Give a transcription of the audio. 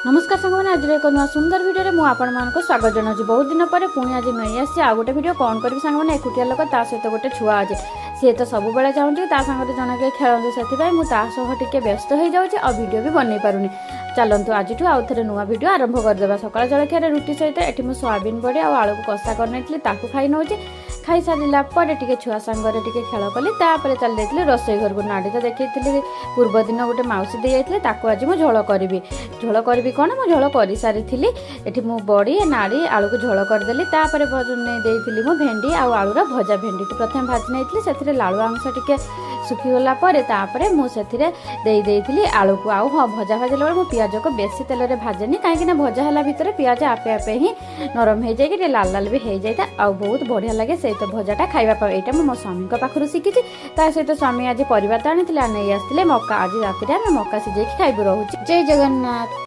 नमस्कार सांग मैंने आज एक नुआ सुंदर वीडियो में मुझे स्वागत जनाऊँ। बहुत दिन पर पुणी आज नहीं आसी आ गोटे वीडियो कौन करी सांग मैंने एकुटिया लोक ता सहित गोटे छुआ अच्छे सी तो सब बेले चाहूँगी सागर जन के खेलु से मुझे व्यस्त हो जाऊँगी और वीडियो भी बनई पारुनी। चलतु आज आउ थे नुआ वीडियो आरंभ करदे। सकाल जलखिया रुटी सहित ये मुझे सोयाबीन बड़ी और आलू को कषा कर खाई नौ खाई सारा पर टे छुआ सांगे टे खेल कली चल जाइए रोसई घर को नाड़ी तो देखी पूर्व दिन गोटे मौसी दे जाते आज मुझे झोल करी झोल करी कौन मुझे झोल कर सारी ये मुझे बड़ी नाड़ी आलू को झोल करदेली देती मो भेंडी आलूर भजा भेंडी प्रथम भाजी नहीं से लालू अंश टे सुखीगला मुझे आलू को हाँ भजा भाजला बेले मुझे पियाज को बेसी तेल में भाजेनी कहीं भजा है भितर पियाज आपे आपे ही नरम हो जाए लाल लाल भी हो जाए आ बहुत बढ़िया लगे से तो भजाटा खाइबा यहाँ मो स्वामी पाखु शिखी सहित स्वामी आज परिवार तो आनी नहीं आसते मका आज राति में मका सिझे खाइबू। रोचे जय जगन्नाथ।